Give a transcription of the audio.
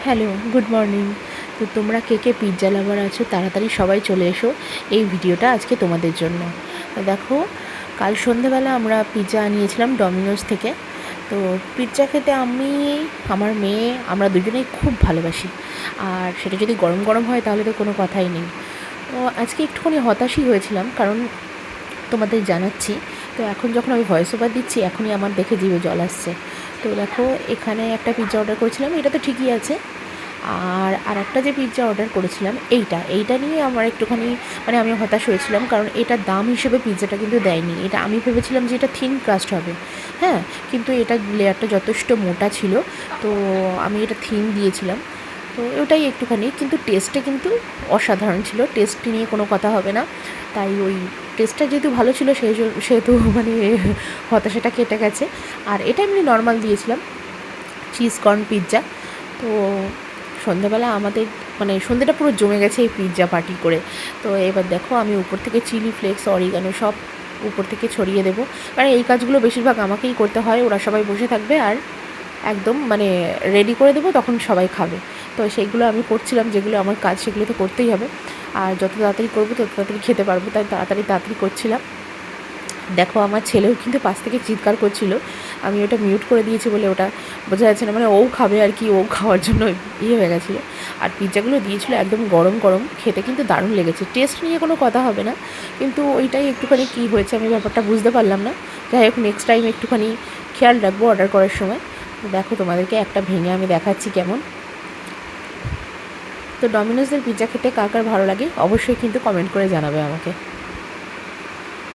Hello, good morning. তো তোমরা কে কে pizza লাভার আছো তাড়াতাড়ি সবাই চলে এসো, এই ভিডিওটা আজকে তোমাদের জন্য। তো দেখো, কাল সন্ধেবেলা আমরা পিৎজা আনিয়েছিলাম ডমিনোজ থেকে। তো পিৎজা খেতে আমি, আমার মেয়ে, আমরা দুজনেই খুব ভালোবাসি। আর সেটা যদি গরম গরম হয় তাহলে তো কোনো কথাই নেই। তো আজকে একটুখানি হতাশই হয়েছিলাম, কারণ তোমাদের জানাচ্ছি, তো এখন যখন আমি ভয়েস ওভার দিচ্ছি এখনই আমার দেখে জিভে জল আসছে। তো দেখো, এখানে একটা পিৎজা অর্ডার করেছিলাম, এটা তো ঠিকই আছে। আর একটা যে পিৎজা অর্ডার করেছিলাম, এইটা নিয়ে আমার একটুখানি আমি হতাশ হয়েছিলাম, কারণ এটা দাম হিসেবে পিৎজাটা কিন্তু দেয়নি। এটা আমি ভেবেছিলাম যে এটা থিন ক্রাস্ট হবে, হ্যাঁ, কিন্তু এটা লেয়ারটা যথেষ্ট মোটা ছিল, তো আমি এটা থিন দিয়েছিলাম। তো ওটাই একটুখানি, কিন্তু টেস্টটা কিন্তু অসাধারণ ছিল, টেস্ট নিয়ে কোনো কথা হবে না। তাই ওই টেস্টটা যেহেতু ভালো ছিল সেহেতু হতাশাটা কেটে গেছে। আর এটা এমনি নর্মাল দিয়েছিলাম, চিজ কর্ন পিৎজা। তো সন্ধ্যাবেলা আমাদের সন্ধ্যেটা পুরো জমে গেছে এই পিৎজা পার্টি করে। তো এবার দেখো, আমি উপর থেকে চিলি ফ্লেক্স, অরিগানো সব উপর থেকে ছড়িয়ে দেবো, কারণ এই কাজগুলো বেশিরভাগ আমাকেই করতে হয়। ওরা সবাই বসে থাকবে আর একদম রেডি করে দেবো, তখন সবাই খাবে। তো সেইগুলো আমি করছিলাম, যেগুলো আমার কাজ সেগুলো তো করতেই হবে। আর যত তাড়াতাড়ি করবো তত তাড়াতাড়ি খেতে পারবো, তাই তাড়াতাড়ি করছিলাম। দেখো, আমার ছেলেও কিন্তু পাশ থেকে চিৎকার করছিল। আমি ওটা মিউট করে দিয়েছি বলে ওটা বোঝা যাচ্ছে না, ও খাবে আর কি, ও খাওয়ার জন্য হয়ে গেছিলো। আর পিৎজাগুলো দিয়েছিলো একদম গরম গরম, খেতে কিন্তু দারুণ লেগেছে। টেস্ট নিয়ে কোনো কথা হবে না, কিন্তু ওইটাই একটুখানি কী হয়েছে আমি ব্যাপারটা বুঝতে পারলাম না। যাই হোক, নেক্সট টাইম একটুখানি খেয়াল রাখবো অর্ডার করার সময়। দেখো, তোমাদেরকে একটা ভেঙে আমি দেখাচ্ছি কেমন। তো ডমিনোজের পিৎজা খেতে কার কার ভালো লাগে অবশ্যই কিন্তু কমেন্ট করে জানাবে আমাকে।